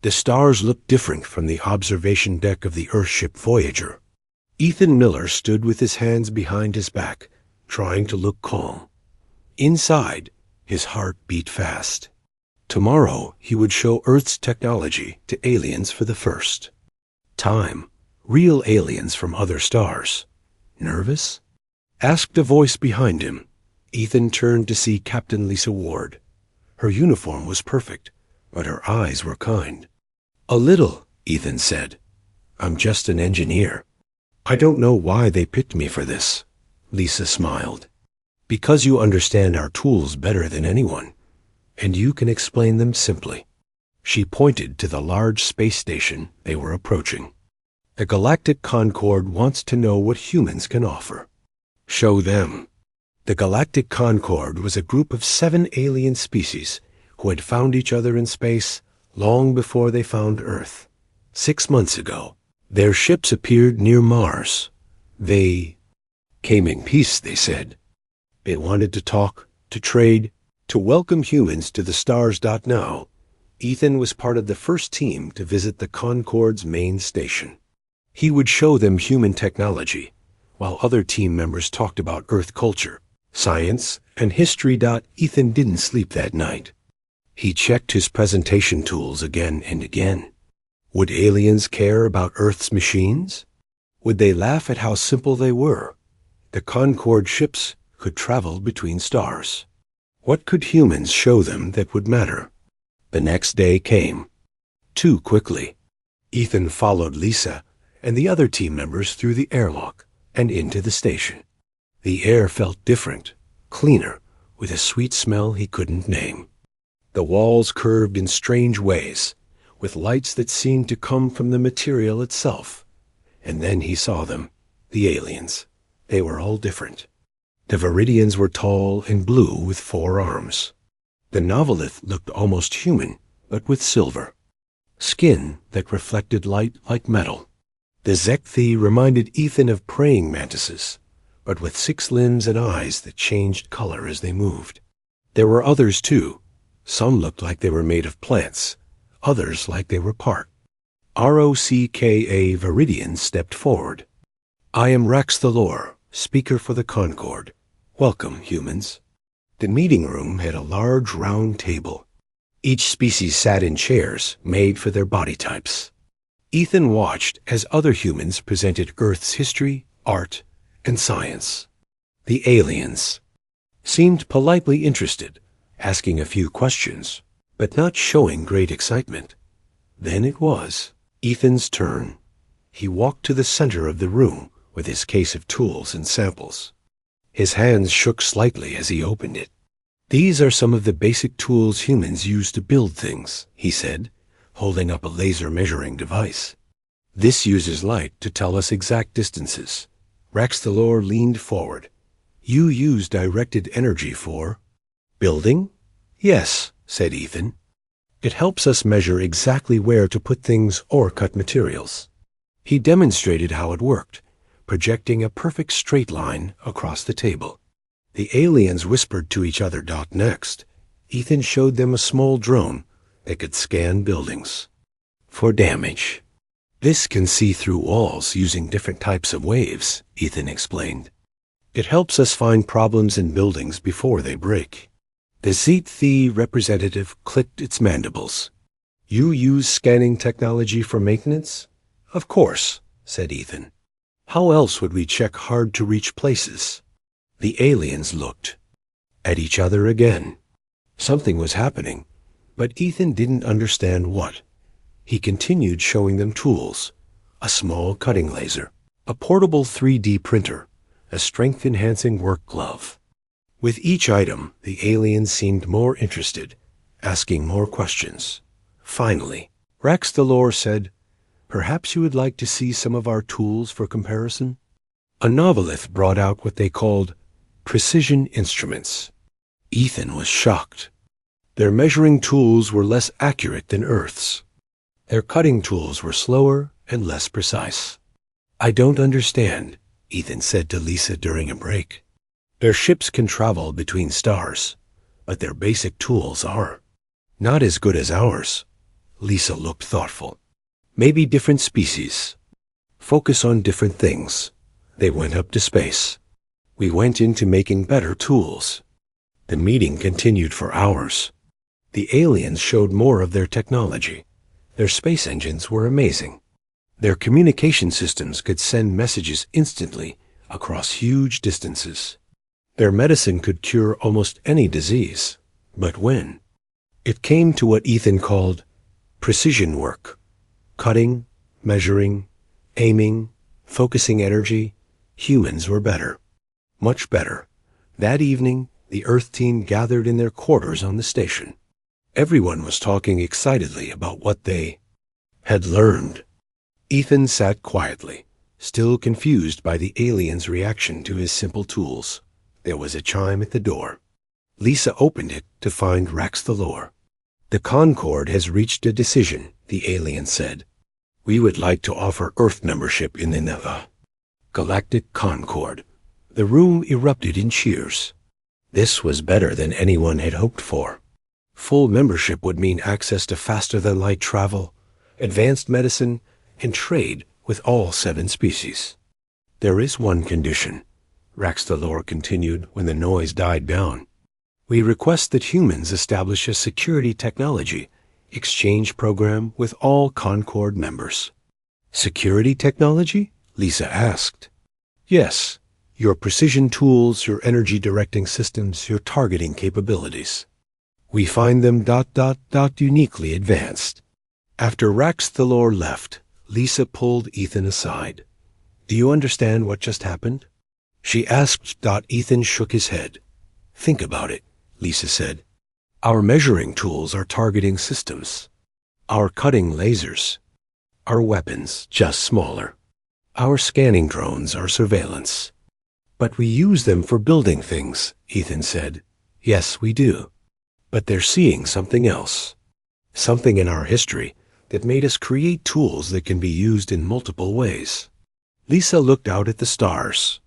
The stars looked different from the observation deck of the Earthship Voyager. Ethan Miller stood with his hands behind his back, trying to look calm. Inside, his heart beat fast. Tomorrow, he would show Earth's technology to aliens for the first time. Real aliens from other stars. Nervous? Asked a voice behind him. Ethan turned to see Captain Lisa Ward. Her uniform was perfect, but her eyes were kind. "A little," Ethan said. "I'm just an engineer. I don't know why they picked me for this." Lisa smiled. "Because you understand our tools better than anyone, and you can explain them simply." She pointed to the large space station they were approaching. "The Galactic Concord wants to know what humans can offer." "Show them." The Galactic Concord was a group of 7 alien species who had found each other in space long before they found Earth. 6 months ago, their ships appeared near Mars. They came in peace, they said. They wanted to talk, to trade, to welcome humans to the stars. Now, Ethan was part of the first team to visit the Concord's main station. He would show them human technology, while other team members talked about Earth culture, science, and history. Ethan didn't sleep that night. He checked his presentation tools again and again. Would aliens care about Earth's machines? Would they laugh at how simple they were? The Concorde ships could travel between stars. What could humans show them that would matter? The next day came. Too quickly. Ethan followed Lisa and the other team members through the airlock and into the station. The air felt different, cleaner, with a sweet smell he couldn't name. The walls curved in strange ways, with lights that seemed to come from the material itself. And then he saw them, the aliens. They were all different. The Viridians were tall and blue with 4 arms. The Novelith looked almost human, but with silver. Skin that reflected light like metal. The Zekthi reminded Ethan of praying mantises, but with 6 limbs and eyes that changed color as they moved. There were others too. Some looked like they were made of plants, others like they were part. ROCKA Viridian stepped forward. "I am Rax the Lore, speaker for the Concorde. Welcome, humans." The meeting room had a large round table. Each species sat in chairs made for their body types. Ethan watched as other humans presented Earth's history, art, and science. The aliens seemed politely interested, asking a few questions, but not showing great excitement. Then it was Ethan's turn. He walked to the center of the room with his case of tools and samples. His hands shook slightly as he opened it. "These are some of the basic tools humans use to build things," he said, holding up a laser measuring device. "This uses light to tell us exact distances." Rax the Lore leaned forward. "You use directed energy for building?" "Yes," said Ethan. "It helps us measure exactly where to put things or cut materials." He demonstrated how it worked, projecting a perfect straight line across the table. The aliens whispered to each other. Next, Ethan showed them a small drone that could scan buildings for damage. "This can see through walls using different types of waves," Ethan explained. "It helps us find problems in buildings before they break." The Zethi representative clicked its mandibles. "You use scanning technology for maintenance?" "Of course," said Ethan. "How else would we check hard-to-reach places?" The aliens looked at each other again. Something was happening, but Ethan didn't understand what. He continued showing them tools, a small cutting laser, a portable 3D printer, a strength-enhancing work glove. With each item, the aliens seemed more interested, asking more questions. Finally, Rax the Lore said, "Perhaps you would like to see some of our tools for comparison?" A Novelith brought out what they called precision instruments. Ethan was shocked. Their measuring tools were less accurate than Earth's. Their cutting tools were slower and less precise. "I don't understand," Ethan said to Lisa during a break. "Their ships can travel between stars, but their basic tools are not as good as ours." Lisa looked thoughtful. Maybe different species. Focus on different things. They went up to space. We went into making better tools. The meeting continued for hours. The aliens showed more of their technology. Their space engines were amazing. Their communication systems could send messages instantly across huge distances. Their medicine could cure almost any disease. But when? It came to what Ethan called precision work. Cutting, measuring, aiming, focusing energy. Humans were better. Much better. That evening, the Earth team gathered in their quarters on the station. Everyone was talking excitedly about what they had learned. Ethan sat quietly, still confused by the aliens' reaction to his simple tools. There was a chime at the door. Lisa opened it to find Rax the Lore. "The Concord has reached a decision," the alien said. "We would like to offer Earth membership in the Galactic Concord." The room erupted in cheers. This was better than anyone had hoped for. Full membership would mean access to faster-than-light travel, advanced medicine, and trade with all 7 species. "There is one condition," Rax the Lore continued when the noise died down. "We request that humans establish a security technology exchange program with all Concord members." "Security technology?" Lisa asked. "Yes. Your precision tools, your energy directing systems, your targeting capabilities. We find them ... uniquely advanced." After Rax the Lore left, Lisa pulled Ethan aside. "Do you understand what just happened?" she asked. Ethan shook his head. "Think about it," Lisa said. "Our measuring tools are targeting systems. Our cutting lasers. Our weapons, just smaller. Our scanning drones are surveillance. But we use them for building things," Ethan said. "Yes, we do. But they're seeing something else. Something in our history that made us create tools that can be used in multiple ways." Lisa looked out at the stars.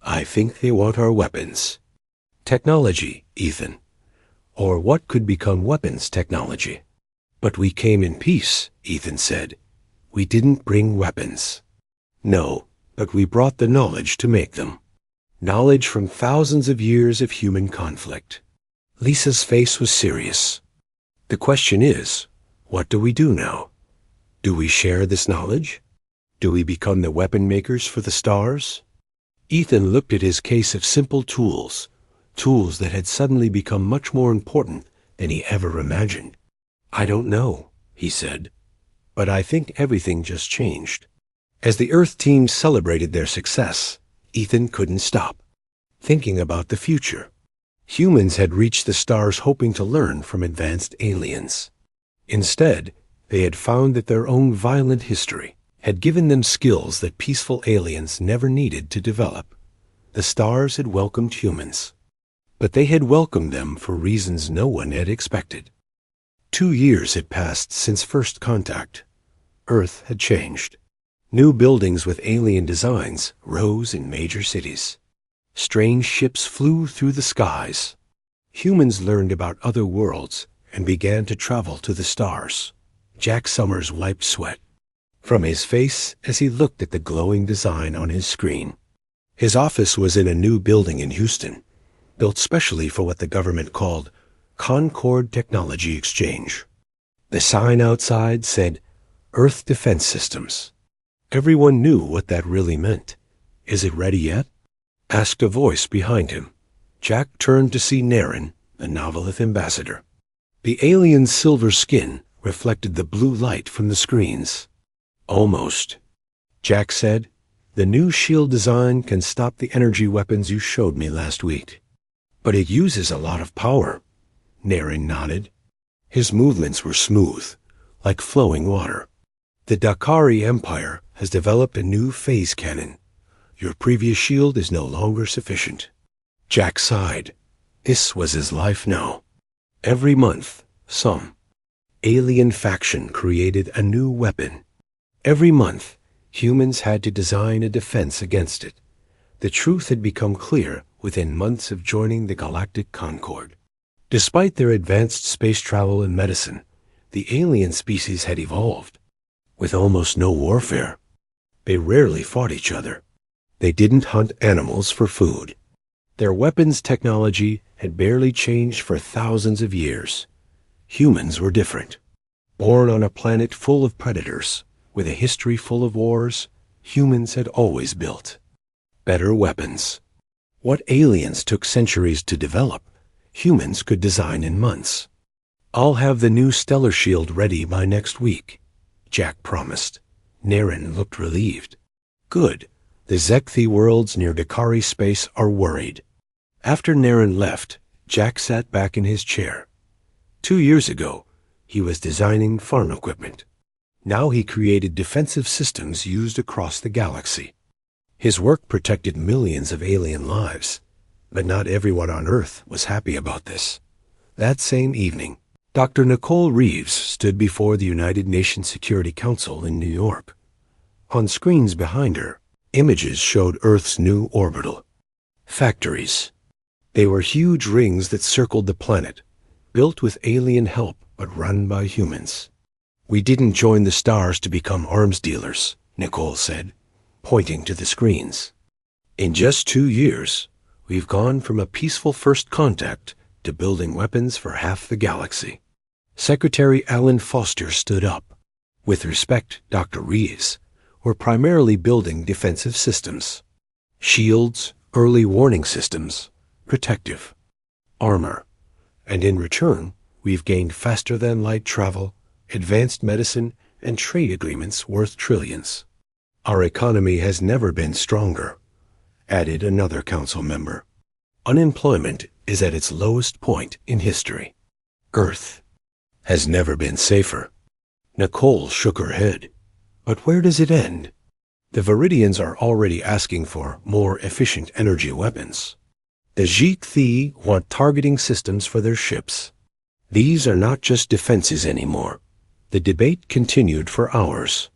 "I think they want our weapons." "Technology, Ethan. Or what could become weapons technology." "But we came in peace," Ethan said. "We didn't bring weapons." "No, but we brought the knowledge to make them. Knowledge from thousands of years of human conflict." Lisa's face was serious. "The question is, what do we do now? Do we share this knowledge? Do we become the weapon makers for the stars?" Ethan looked at his case of simple tools, tools that had suddenly become much more important than he ever imagined. "I don't know," he said, "but I think everything just changed." As the Earth team celebrated their success, Ethan couldn't stop thinking about the future. Humans had reached the stars hoping to learn from advanced aliens. Instead, they had found that their own violent history had given them skills that peaceful aliens never needed to develop. The stars had welcomed humans, but they had welcomed them for reasons no one had expected. 2 years had passed since first contact. Earth had changed. New buildings with alien designs rose in major cities. Strange ships flew through the skies. Humans learned about other worlds and began to travel to the stars. Jack Summers wiped sweat from his face as he looked at the glowing design on his screen. His office was in a new building in Houston, built specially for what the government called Concord Technology Exchange. The sign outside said, "Earth Defense Systems." Everyone knew what that really meant. "Is it ready yet?" asked a voice behind him. Jack turned to see Narration, the Novelith ambassador. The alien's silver skin reflected the blue light from the screens. "Almost," Jack said. "The new shield design can stop the energy weapons you showed me last week." "But it uses a lot of power." Narration nodded. His movements were smooth, like flowing water. "The Dakari Empire has developed a new phase cannon. Your previous shield is no longer sufficient." Jack sighed. This was his life now. Every month, some alien faction created a new weapon. Every month, humans had to design a defense against it. The truth had become clear within months of joining the Galactic Concord. Despite their advanced space travel and medicine, the alien species had evolved, with almost no warfare. They rarely fought each other. They didn't hunt animals for food. Their weapons technology had barely changed for thousands of years. Humans were different. Born on a planet full of predators, with a history full of wars, humans had always built better weapons. What aliens took centuries to develop, humans could design in months. "I'll have the new stellar shield ready by next week," Jack promised. Narration looked relieved. "Good. The Zekthi worlds near Dakari space are worried." After Narration left, Jack sat back in his chair. 2 years ago, he was designing farm equipment. Now he created defensive systems used across the galaxy. His work protected millions of alien lives, but not everyone on Earth was happy about this. That same evening, Dr. Nicole Reeves stood before the United Nations Security Council in New York. On screens behind her, images showed Earth's new orbital factories. They were huge rings that circled the planet, built with alien help but run by humans. "We didn't join the stars to become arms dealers," Nicole said, pointing to the screens. "In just 2 years, we've gone from a peaceful first contact to building weapons for half the galaxy." Secretary Alan Foster stood up. "With respect, Dr. Reeves, we're primarily building defensive systems. Shields, early warning systems, protective armor. And in return, we've gained faster-than-light travel, advanced medicine, and trade agreements worth trillions. Our economy has never been stronger," added another council member. "Unemployment is at its lowest point in history. Earth has never been safer." Nicole shook her head. "But where does it end? The Viridians are already asking for more efficient energy weapons. The Zekthi want targeting systems for their ships. These are not just defenses anymore." The debate continued for hours.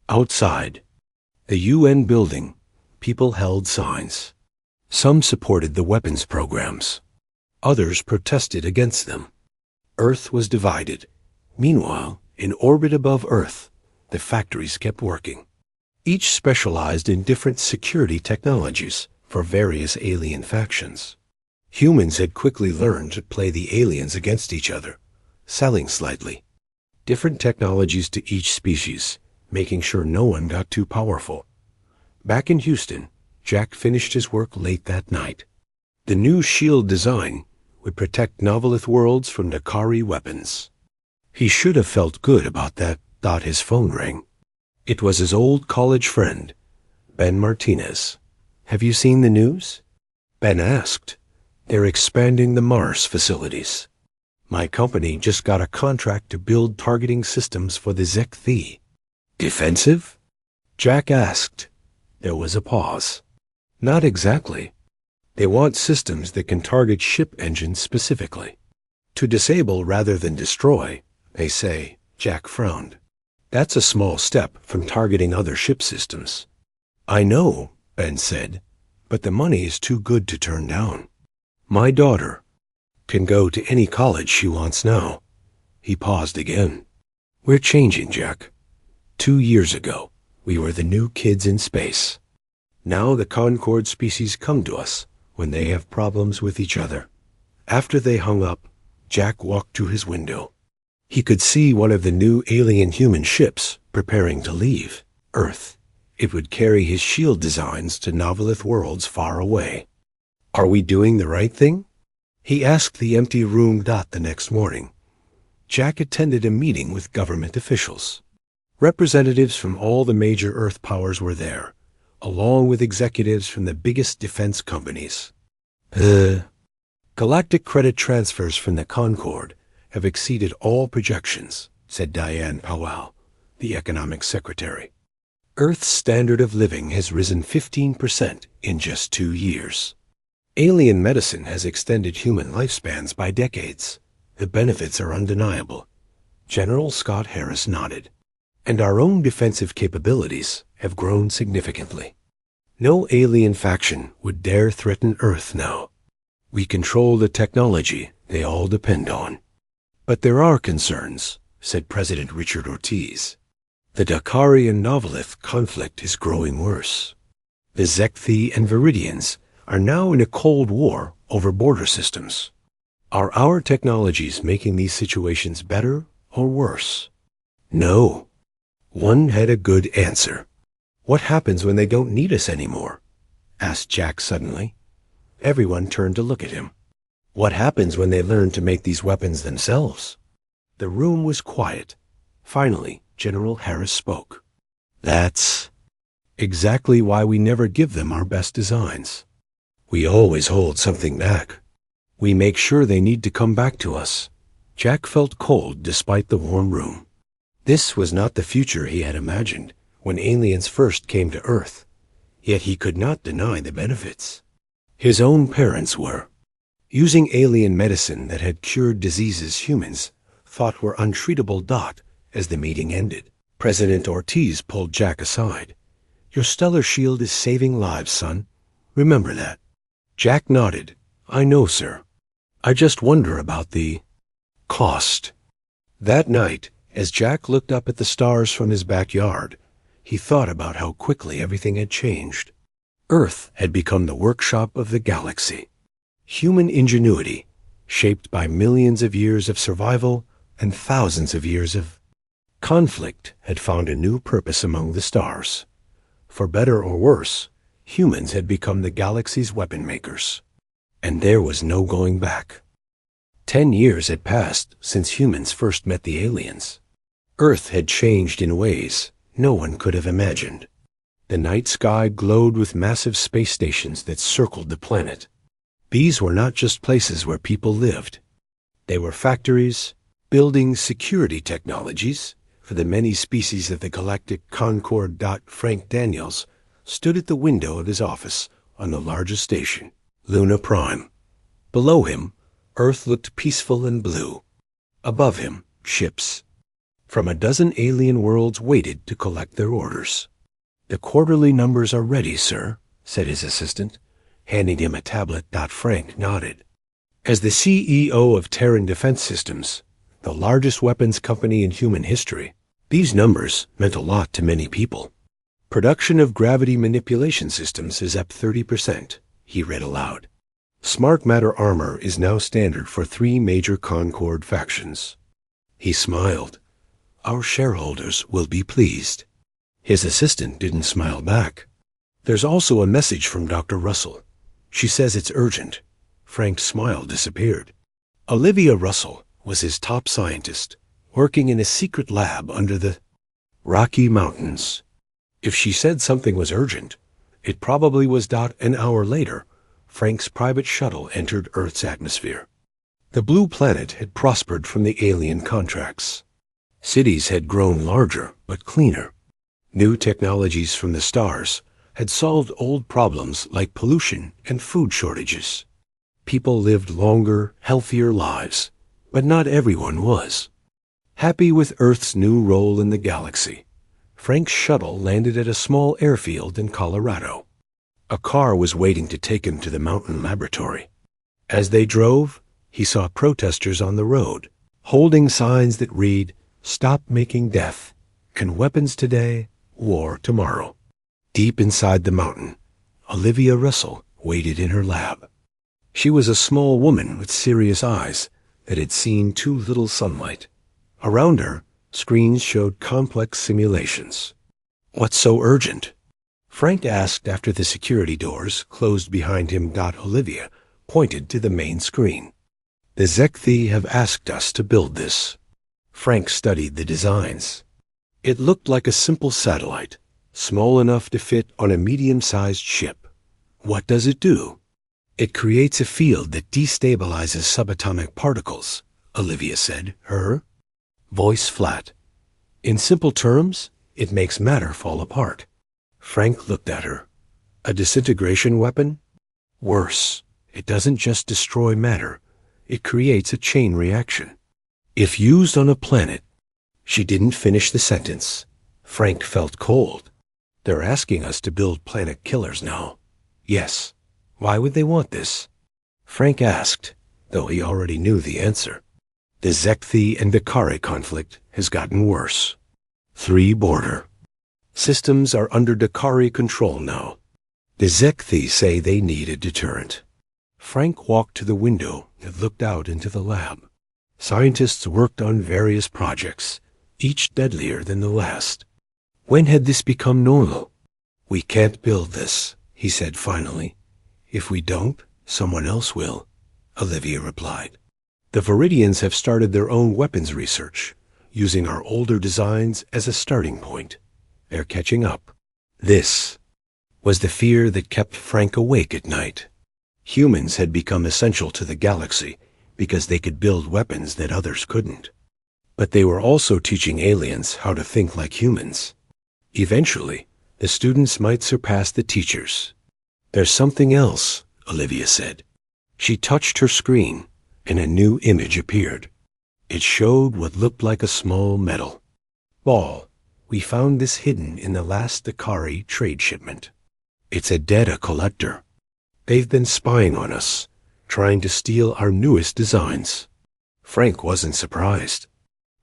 Outside the UN building, people held signs. Some supported the weapons programs. Others protested against them. Earth was divided. Meanwhile, in orbit above Earth, the factories kept working. Each specialized in different security technologies for various alien factions. Humans had quickly learned to play the aliens against each other, selling slightly different technologies to each species, making sure no one got too powerful. Back in Houston, Jack finished his work late that night. The new shield design would protect Novelith worlds from Dakari weapons. He should have felt good about that, thought his phone rang. It was his old college friend, Ben Martinez. "Have you seen the news?" Ben asked. "They're expanding the Mars facilities. My company just got a contract to build targeting systems for the Zekthi." "Defensive?" Jack asked. There was a pause. "Not exactly. They want systems that can target ship engines specifically. To disable rather than destroy, they say." Jack frowned. "That's a small step from targeting other ship systems." "I know," Ben said, "but the money is too good to turn down. My daughter can go to any college she wants now." He paused again. "We're changing, Jack. 2 years ago, we were the new kids in space. Now the Concord species come to us when they have problems with each other." After they hung up, Jack walked to his window. He could see one of the new alien-human ships preparing to leave Earth. It would carry his shield designs to Novelith worlds far away. "Are we doing the right thing?" he asked the empty room the next morning. Jack attended a meeting with government officials. Representatives from all the major Earth powers were there, along with executives from the biggest defense companies. "Galactic credit transfers from the Concord have exceeded all projections," said Diane Powell, the economic secretary. "Earth's standard of living has risen 15% in just 2 years. Alien medicine has extended human lifespans by decades. The benefits are undeniable." General Scott Harris nodded. "And our own defensive capabilities have grown significantly. No alien faction would dare threaten Earth now. We control the technology they all depend on. But there are concerns," said President Richard Ortiz. "The Dakarian Novelith conflict is growing worse. The Zekthi and Viridians are now in a cold war over border systems. Are our technologies making these situations better or worse?" "No." One had a good answer. "What happens when they don't need us anymore?" asked Jack suddenly. Everyone turned to look at him. "What happens when they learn to make these weapons themselves?" The room was quiet. Finally, General Harris spoke. "That's exactly why we never give them our best designs. We always hold something back. We make sure they need to come back to us." Jack felt cold despite the warm room. This was not the future he had imagined when aliens first came to Earth, yet he could not deny the benefits. His own parents were using alien medicine that had cured diseases humans thought were untreatable. As the meeting ended, President Ortiz pulled Jack aside. "Your stellar shield is saving lives, son. Remember that." Jack nodded. "I know, sir. I just wonder about the cost." That night, as Jack looked up at the stars from his backyard, he thought about how quickly everything had changed. Earth had become the workshop of the galaxy. Human ingenuity, shaped by millions of years of survival and thousands of years of conflict, had found a new purpose among the stars. For better or worse, humans had become the galaxy's weapon makers. And there was no going back. 10 years had passed since humans first met the aliens. Earth had changed in ways no one could have imagined. The night sky glowed with massive space stations that circled the planet. These were not just places where people lived. They were factories, building security technologies for the many species of the Galactic Concord. Frank Daniels stood at the window of his office on the largest station, Luna Prime. Below him, Earth looked peaceful and blue. Above him, ships from a dozen alien worlds waited to collect their orders. "The quarterly numbers are ready, sir," said his assistant, handing him a tablet. Frank nodded. As the CEO of Terran Defense Systems, the largest weapons company in human history, these numbers meant a lot to many people. "Production of gravity manipulation systems is up 30%, he read aloud. "Smart matter armor is now standard for 3 major Concord factions." He smiled. "Our shareholders will be pleased." His assistant didn't smile back. "There's also a message from Dr. Russell. She says it's urgent." Frank's smile disappeared. Olivia Russell was his top scientist, working in a secret lab under the Rocky Mountains. If she said something was urgent, it probably was. An hour later, Frank's private shuttle entered Earth's atmosphere. The blue planet had prospered from the alien contracts. Cities had grown larger but cleaner. New technologies from the stars had solved old problems like pollution and food shortages. People lived longer, healthier lives, but not everyone was. Happy with Earth's new role in the galaxy, Frank's shuttle landed at a small airfield in Colorado. A car was waiting to take him to the mountain laboratory. As they drove, he saw protesters on the road, holding signs that read, "Stop making death. Can weapons today, war tomorrow." Deep inside the mountain, Olivia Russell waited in her lab. She was a small woman with serious eyes that had seen too little sunlight. Around her, screens showed complex simulations. "What's so urgent?" Frank asked after the security doors closed behind him. Olivia pointed to the main screen. "The Zekthi have asked us to build this." Frank studied the designs. It looked like a simple satellite, small enough to fit on a medium-sized ship. "What does it do?" "It creates a field that destabilizes subatomic particles," Olivia said, her voice flat. "In simple terms, it makes matter fall apart." Frank looked at her. "A disintegration weapon?" "Worse. It doesn't just destroy matter. It creates a chain reaction. If used on a planet—" She didn't finish the sentence. Frank felt cold. "They're asking us to build planet killers now." "Yes. Why would they want this?" Frank asked, though he already knew the answer. The Zekthi and Dakari conflict has gotten worse. 3 border. Systems are under Dakari control now. The Zekthi say they need a deterrent. Frank walked to the window and looked out into the lab. Scientists worked on various projects, each deadlier than the last. When had this become normal? We can't build this, he said finally. If we don't, someone else will, Olivia replied. The Viridians have started their own weapons research, using our older designs as a starting point. They're catching up. This was the fear that kept Frank awake at night. Humans had become essential to the galaxy because they could build weapons that others couldn't. But they were also teaching aliens how to think like humans. Eventually, the students might surpass the teachers. There's something else, Olivia said. She touched her screen, and a new image appeared. It showed what looked like a small metal ball. We found this hidden in the last Dakari trade shipment. It's a data collector. They've been spying on us, trying to steal our newest designs. Frank wasn't surprised.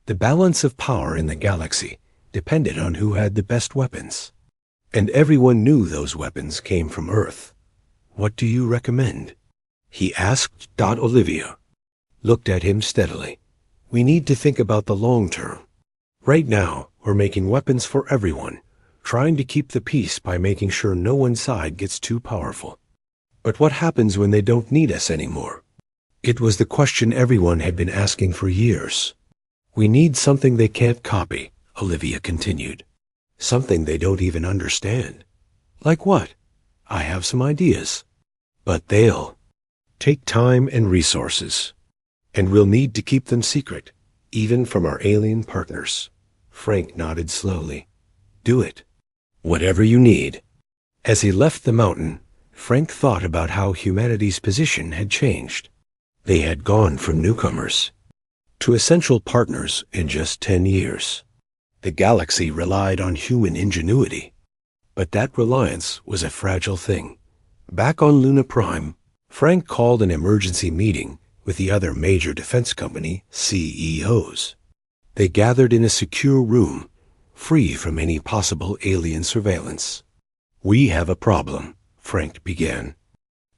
The balance of power in the galaxy depended on who had the best weapons. And everyone knew those weapons came from Earth. What do you recommend? He asked. Olivia looked at him steadily. We need to think about the long term. Right now, we're making weapons for everyone, trying to keep the peace by making sure no one side gets too powerful. But what happens when they don't need us anymore? It was the question everyone had been asking for years. We need something they can't copy, Olivia continued. Something they don't even understand. Like what? I have some ideas. But they'll take time and resources. And we'll need to keep them secret, even from our alien partners. Frank nodded slowly. Do it. Whatever you need. As he left the mountain, Frank thought about how humanity's position had changed. They had gone from newcomers to essential partners in just 10 years. The galaxy relied on human ingenuity, but that reliance was a fragile thing. Back on Luna Prime, Frank called an emergency meeting with the other major defense company CEOs. They gathered in a secure room, free from any possible alien surveillance. We have a problem, Frank began.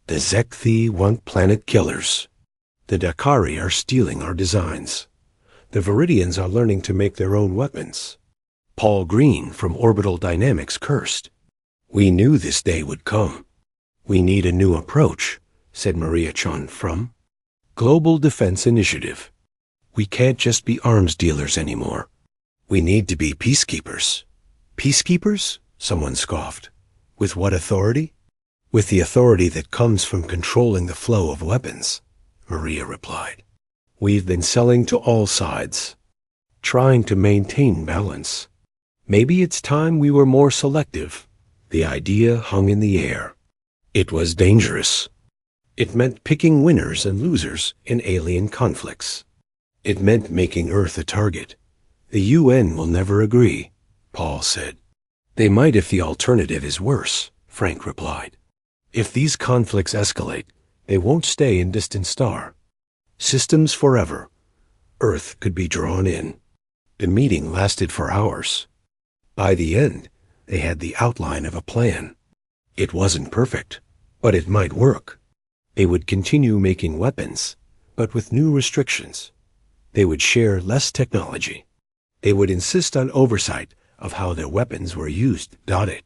The Zekthi want planet killers. The Dakari are stealing our designs. The Viridians are learning to make their own weapons. Paul Green from Orbital Dynamics cursed. We knew this day would come. We need a new approach, said Maria Chun from Global Defense Initiative. We can't just be arms dealers anymore. We need to be peacekeepers. Peacekeepers? Someone scoffed. With what authority? With the authority that comes from controlling the flow of weapons, Maria replied. We've been selling to all sides, trying to maintain balance. Maybe it's time we were more selective. The idea hung in the air. It was dangerous. It meant picking winners and losers in alien conflicts. It meant making Earth a target. The UN will never agree, Paul said. They might if the alternative is worse, Frank replied. If these conflicts escalate, they won't stay in distant star. Systems forever. Earth could be drawn in. The meeting lasted for hours. By the end, they had the outline of a plan. It wasn't perfect, but it might work. They would continue making weapons, but with new restrictions. They would share less technology. They would insist on oversight of how their weapons were used. It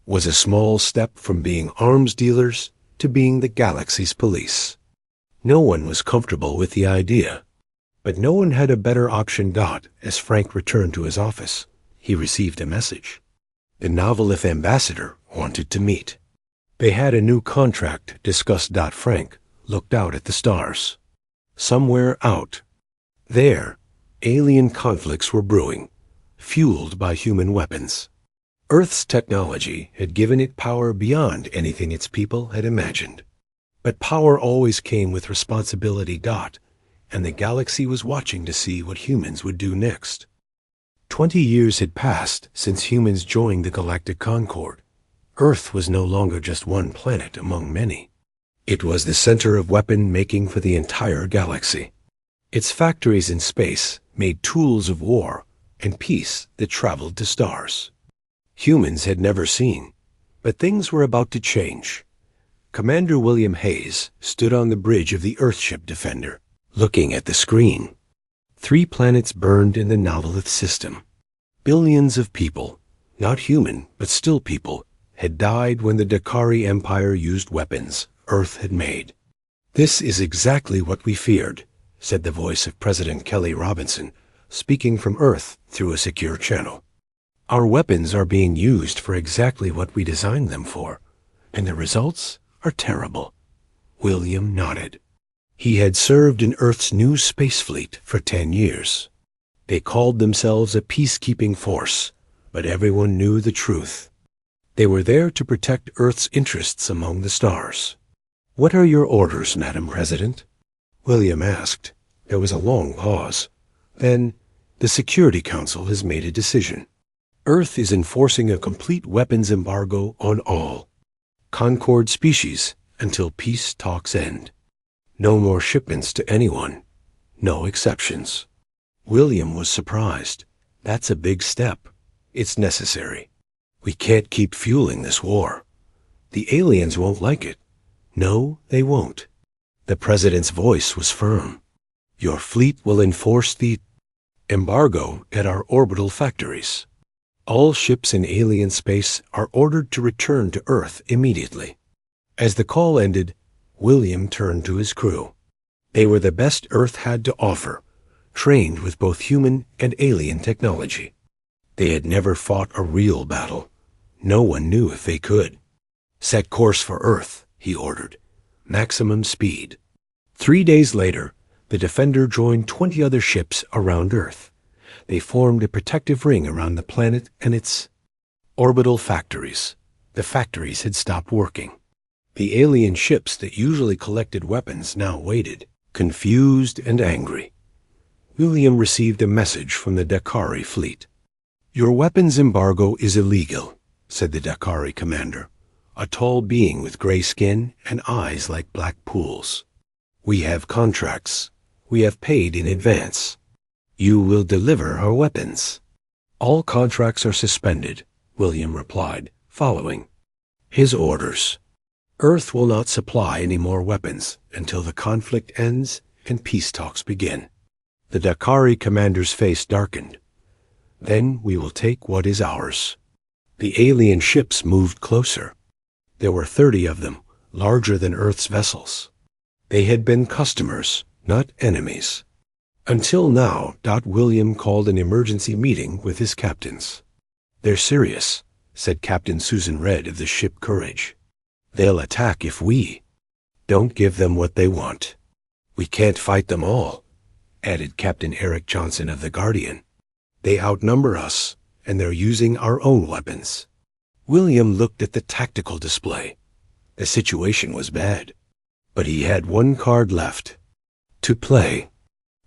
was a small step from being arms dealers to being the galaxy's police. No one was comfortable with the idea, but no one had a better option. As Frank returned to his office, he received a message. The Novelith ambassador wanted to meet. They had a new contract discussed. Frank looked out at the stars. Somewhere out there, alien conflicts were brewing, fueled by human weapons. Earth's technology had given it power beyond anything its people had imagined. But power always came with responsibility. And the galaxy was watching to see what humans would do next. 20 years had passed since humans joined the Galactic Concord. Earth was no longer just one planet among many. It was the center of weapon making for the entire galaxy. Its factories in space made tools of war and peace that traveled to stars. Humans had never seen, but things were about to change. Commander William Hayes stood on the bridge of the Earthship Defender, looking at the screen. 3 planets burned in the Novelith system. Billions of people, not human, but still people, had died when the Dakari Empire used weapons Earth had made. "This is exactly what we feared," said the voice of President Kelly Robinson, speaking from Earth through a secure channel. "Our weapons are being used for exactly what we designed them for, and the results are terrible." William nodded. He had served in Earth's new space fleet for 10 years. They called themselves a peacekeeping force, but everyone knew the truth. They were there to protect Earth's interests among the stars. "What are your orders, Madam President?" William asked. There was a long pause. Then, "The Security Council has made a decision. Earth is enforcing a complete weapons embargo on all Concord species until peace talks end. No more shipments to anyone. No exceptions." William was surprised. "That's a big step. It's necessary. We can't keep fueling this war. The aliens won't like it. No, they won't." The president's voice was firm. "Your fleet will enforce the embargo at our orbital factories. All ships in alien space are ordered to return to Earth immediately." As the call ended, William turned to his crew. They were the best Earth had to offer, trained with both human and alien technology. They had never fought a real battle. No one knew if they could. "Set course for Earth," he ordered. "Maximum speed." 3 days later, the Defender joined 20 other ships around Earth. They formed a protective ring around the planet and its orbital factories. The factories had stopped working. The alien ships that usually collected weapons now waited, confused and angry. William received a message from the Dakari fleet. "Your weapons embargo is illegal," said the Dakari commander, a tall being with gray skin and eyes like black pools. "We have contracts. We have paid in advance. You will deliver our weapons." "All contracts are suspended," William replied, following his orders. "Earth will not supply any more weapons until the conflict ends and peace talks begin." The Dakari commander's face darkened. "Then we will take what is ours." The alien ships moved closer. There were 30 of them, larger than Earth's vessels. They had been customers, not enemies. Until now, William called an emergency meeting with his captains. "They're serious," said Captain Susan Red of the ship Courage. "They'll attack if we don't give them what they want." "We can't fight them all," added Captain Eric Johnson of the Guardian. "They outnumber us, and they're using our own weapons." William looked at the tactical display. The situation was bad, but he had one card left to play.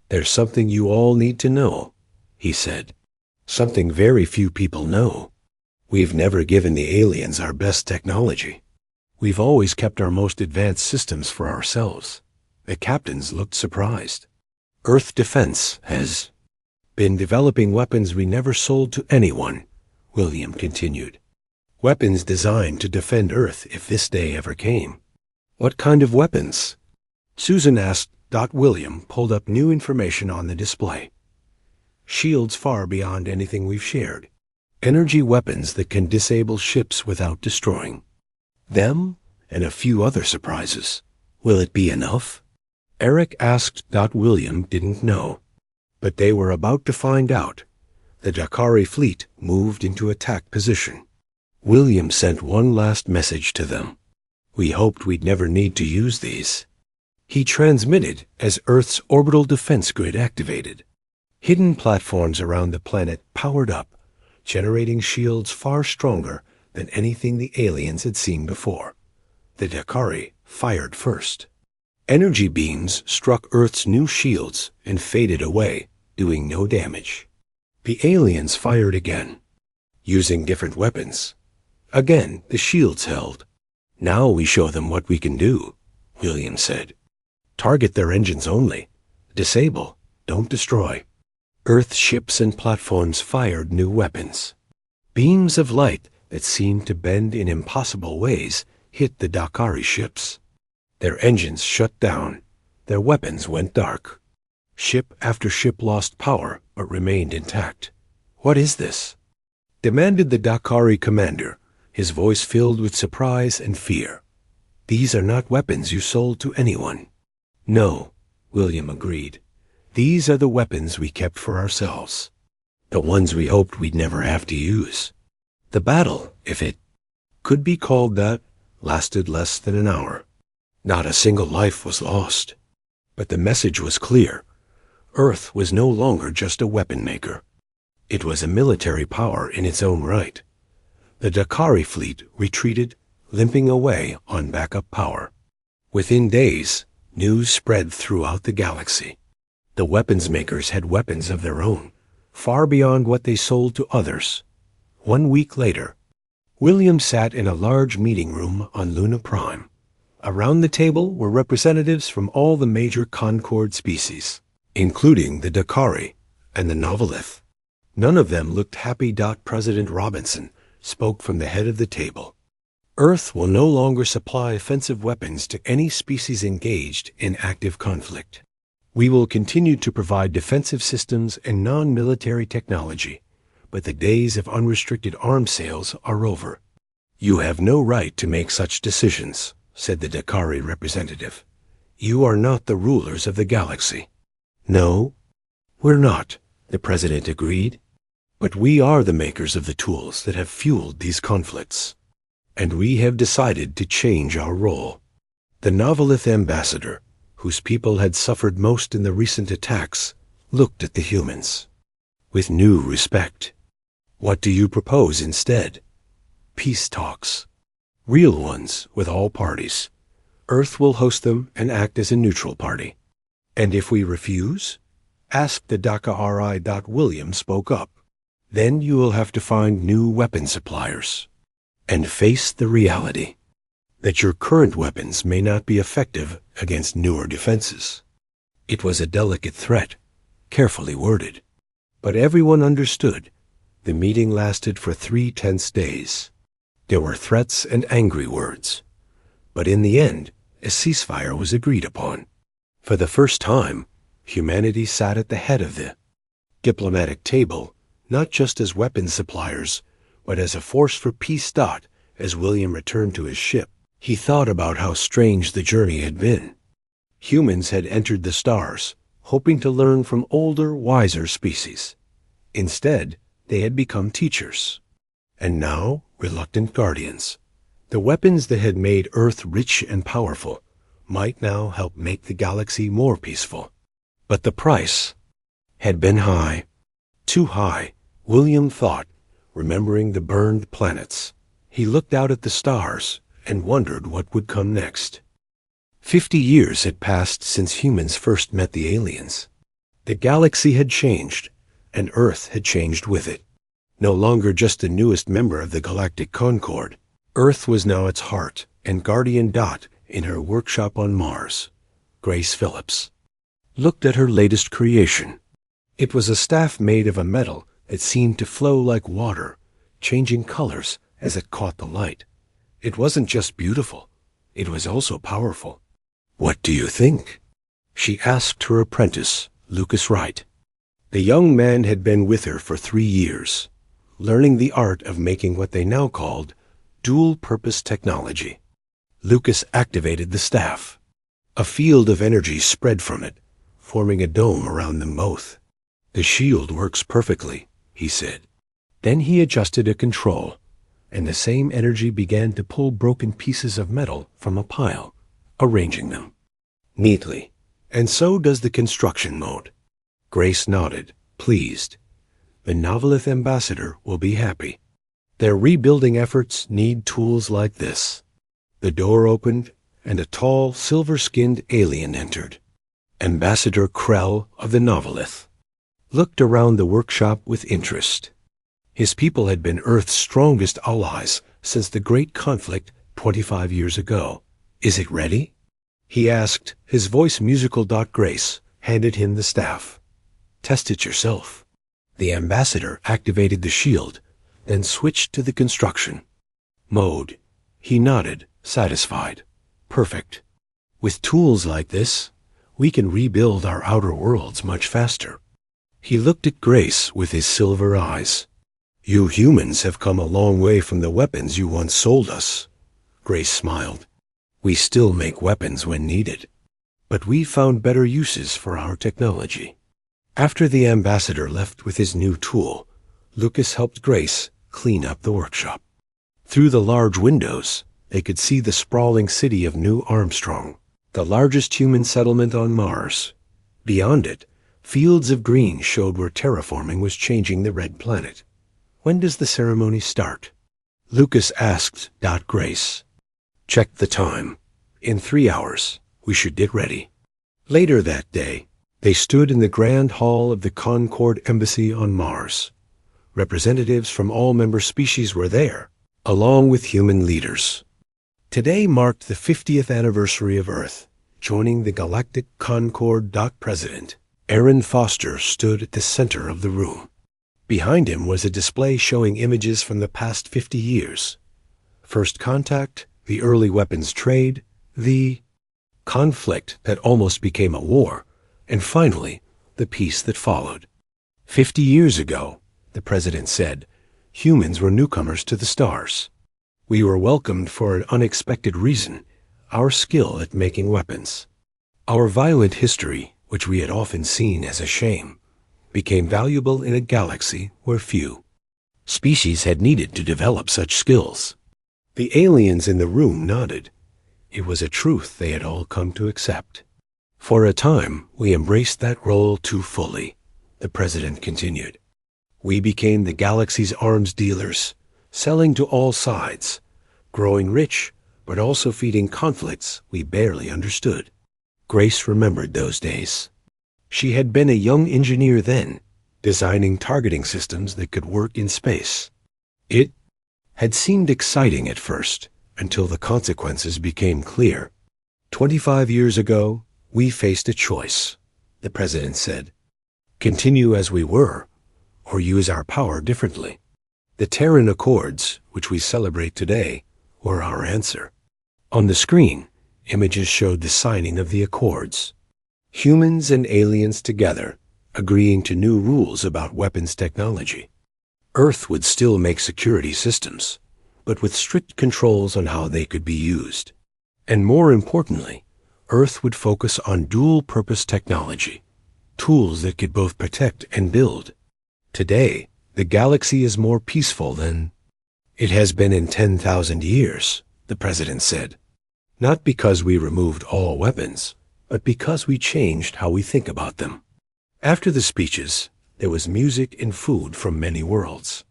"There's something you all need to know," he said. "Something very few people know. We've never given the aliens our best technology. We've always kept our most advanced systems for ourselves." The captains looked surprised. "Earth Defense has been developing weapons we never sold to anyone," William continued. "Weapons designed to defend Earth if this day ever came." "What kind of weapons?" Susan asked. William pulled up new information on the display. "Shields far beyond anything we've shared. Energy weapons that can disable ships without destroying them, and a few other surprises. Will it be enough?" Eric asked. William didn't know. But they were about to find out. The Dakari fleet moved into attack position. William sent one last message to them. "We hoped we'd never need to use these." He transmitted as Earth's orbital defense grid activated. Hidden platforms around the planet powered up, generating shields far stronger than anything the aliens had seen before. The Dakari fired first. Energy beams struck Earth's new shields and faded away, doing no damage. The aliens fired again, using different weapons. Again, the shields held. "Now we show them what we can do," William said. "Target their engines only. Disable, don't destroy. Earth ships and platforms fired new weapons. Beams of light that seemed to bend in impossible ways hit the Dakari ships. Their engines shut down. Their weapons went dark. Ship after ship lost power but remained intact. "What is this?" demanded the Dakari commander, his voice filled with surprise and fear. "These are not weapons you sold to anyone." "No," William agreed. "These are the weapons we kept for ourselves. The ones we hoped we'd never have to use." The battle, if it could be called that, lasted less than an hour. Not a single life was lost. But the message was clear. Earth was no longer just a weapon maker. It was a military power in its own right. The Dakari fleet retreated, limping away on backup power. Within days, news spread throughout the galaxy. The weapons makers had weapons of their own, far beyond what they sold to others. 1 week later, William sat in a large meeting room on Luna Prime. Around the table were representatives from all the major Concord species, including the Dakari and the Novelith. None of them looked happy. President Robinson spoke from the head of the table. "Earth will no longer supply offensive weapons to any species engaged in active conflict. We will continue to provide defensive systems and non-military technology, but the days of unrestricted arms sales are over." "You have no right to make such decisions," said the Dakari representative. "You are not the rulers of the galaxy." "No, we're not," the president agreed. "But we are the makers of the tools that have fueled these conflicts. And we have decided to change our role." The Novelith ambassador, whose people had suffered most in the recent attacks, looked at the humans with new respect. "What do you propose instead?" "Peace talks. Real ones with all parties. Earth will host them and act as a neutral party." "And if we refuse?" asked the Dakari. William spoke up. "Then you will have to find new weapon suppliers and face the reality that your current weapons may not be effective against newer defenses." It was a delicate threat, carefully worded. But everyone understood. The meeting lasted for 3 tense days. There were threats and angry words. But in the end, a ceasefire was agreed upon. For the first time, humanity sat at the head of the diplomatic table, not just as weapons suppliers, but as a force for peace. As William returned to his ship, he thought about how strange the journey had been. Humans had entered the stars, hoping to learn from older, wiser species. Instead, they had become teachers. And now, reluctant guardians. The weapons that had made Earth rich and powerful might now help make the galaxy more peaceful. But the price had been high. Too high, William thought, remembering the burned planets. He looked out at the stars and wondered what would come next. 50 years had passed since humans first met the aliens. The galaxy had changed, and Earth had changed with it. No longer just the newest member of the Galactic Concord, Earth was now its heart and guardian. In her workshop on Mars, Grace Phillips looked at her latest creation. It was a staff made of a metal that seemed to flow like water, changing colors as it caught the light. It wasn't just beautiful, it was also powerful. "What do you think?" she asked her apprentice, Lucas Wright. The young man had been with her for 3 years, learning the art of making what they now called dual-purpose technology. Lucas activated the staff. A field of energy spread from it, forming a dome around them both. "The shield works perfectly," he said. Then he adjusted a control, and the same energy began to pull broken pieces of metal from a pile, arranging them neatly. "And so does the construction mode." Grace nodded, pleased. The Novelith ambassador will be happy. Their rebuilding efforts need tools like this. The door opened, and a tall, silver-skinned alien entered. Ambassador Krell of the Novelith looked around the workshop with interest. His people had been Earth's strongest allies since the Great Conflict 25 years ago. "Is it ready?" he asked, his voice musical. "Grace, handed him the staff. Test it yourself. The ambassador activated the shield, then switched to the construction mode. He nodded, satisfied. Perfect. With tools like this, we can rebuild our outer worlds much faster. He looked at Grace with his silver eyes. You humans have come a long way from the weapons you once sold us. Grace smiled. We still make weapons when needed, but we found better uses for our technology. After the ambassador left with his new tool, Lucas helped Grace clean up the workshop. Through the large windows, they could see the sprawling city of New Armstrong, the largest human settlement on Mars. Beyond it, fields of green showed where terraforming was changing the red planet. When does the ceremony start? Lucas asked Grace. Check the time. In 3 hours, we should get ready. Later that day, they stood in the grand hall of the Concord Embassy on Mars. Representatives from all member species were there, along with human leaders. Today marked the 50th anniversary of Earth. Joining the Galactic Concord, President Aaron Foster stood at the center of the room. Behind him was a display showing images from the past 50 years. First contact, the early weapons trade, the conflict that almost became a war, and finally, the peace that followed. 50 years ago, the president said, humans were newcomers to the stars. We were welcomed for an unexpected reason, our skill at making weapons. Our violent history, which we had often seen as a shame, became valuable in a galaxy where few species had needed to develop such skills. The aliens in the room nodded. It was a truth they had all come to accept. For a time, we embraced that role too fully, the president continued. We became the galaxy's arms dealers, selling to all sides, growing rich, but also feeding conflicts we barely understood. Grace remembered those days. She had been a young engineer then, designing targeting systems that could work in space. It had seemed exciting at first, until the consequences became clear. 25 years ago, we faced a choice, the president said. Continue as we were, or use our power differently. The Terran Accords, which we celebrate today, were our answer. On the screen, images showed the signing of the Accords. Humans and aliens together, agreeing to new rules about weapons technology. Earth would still make security systems, but with strict controls on how they could be used. And more importantly, Earth would focus on dual-purpose technology, tools that could both protect and build. Today, the galaxy is more peaceful than it has been in 10,000 years, the president said. Not because we removed all weapons, but because we changed how we think about them. After the speeches, there was music and food from many worlds.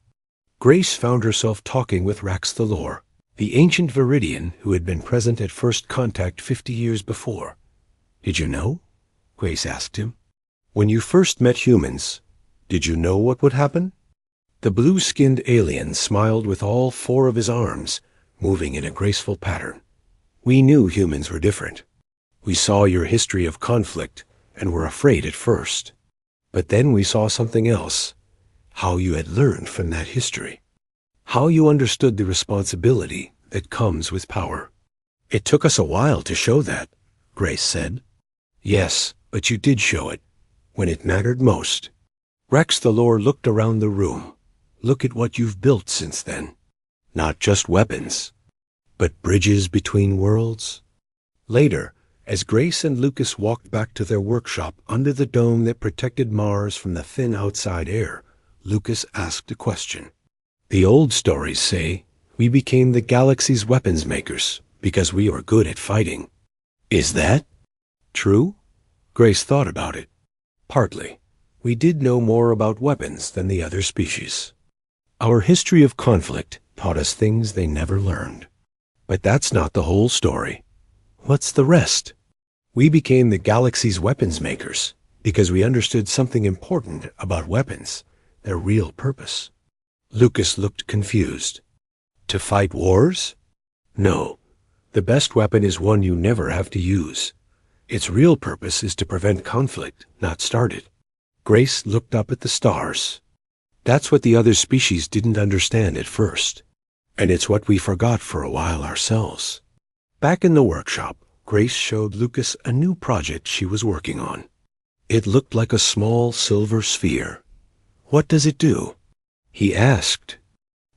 Grace found herself talking with Rax the Lore, the ancient Viridian who had been present at first contact 50 years before. Did you know? Grace asked him. When you first met humans, did you know what would happen? The blue-skinned alien smiled with all 4 of his arms, moving in a graceful pattern. We knew humans were different. We saw your history of conflict and were afraid at first. But then we saw something else, how you had learned from that history, how you understood the responsibility that comes with power. It took us a while to show that, Grace said. Yes, but you did show it, when it mattered most. Rax the Lore looked around the room. Look at what you've built since then. Not just weapons, but bridges between worlds. Later, as Grace and Lucas walked back to their workshop under the dome that protected Mars from the thin outside air, Lucas asked a question. The old stories say we became the galaxy's weapons makers because we are good at fighting. Is that true? Grace thought about it. Partly. We did know more about weapons than the other species. Our history of conflict taught us things they never learned. But that's not the whole story. What's the rest? We became the galaxy's weapons makers because we understood something important about weapons, their real purpose. Lucas looked confused. To fight wars? No. The best weapon is one you never have to use. Its real purpose is to prevent conflict, not start it. Grace looked up at the stars. That's what the other species didn't understand at first. And it's what we forgot for a while ourselves. Back in the workshop, Grace showed Lucas a new project she was working on. It looked like a small silver sphere. "What does it do?" he asked.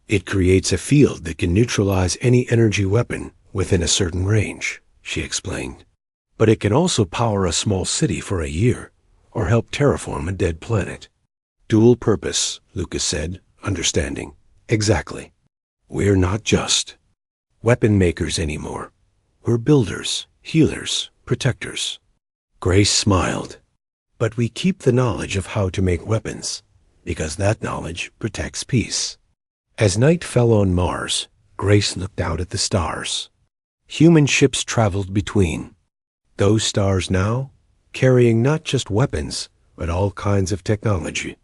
"It creates a field that can neutralize any energy weapon within a certain range," she explained. "But it can also power a small city for a year, or help terraform a dead planet." "Dual purpose," Lucas said, understanding. "Exactly. We're not just weapon makers anymore. We're builders, healers, protectors." Grace smiled. "But we keep the knowledge of how to make weapons, because that knowledge protects peace." As night fell on Mars, Grace looked out at the stars. Human ships traveled between. Those stars now, carrying not just weapons, but all kinds of technology.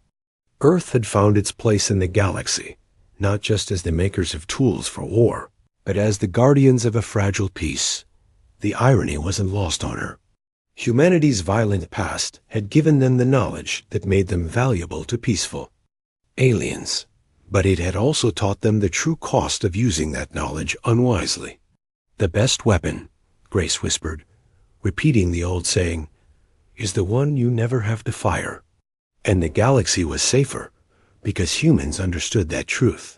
Earth had found its place in the galaxy, not just as the makers of tools for war, but as the guardians of a fragile peace. The irony wasn't lost on her. Humanity's violent past had given them the knowledge that made them valuable to peaceful aliens, but it had also taught them the true cost of using that knowledge unwisely. "The best weapon," Grace whispered, repeating the old saying, "is the one you never have to fire." And the galaxy was safer because humans understood that truth.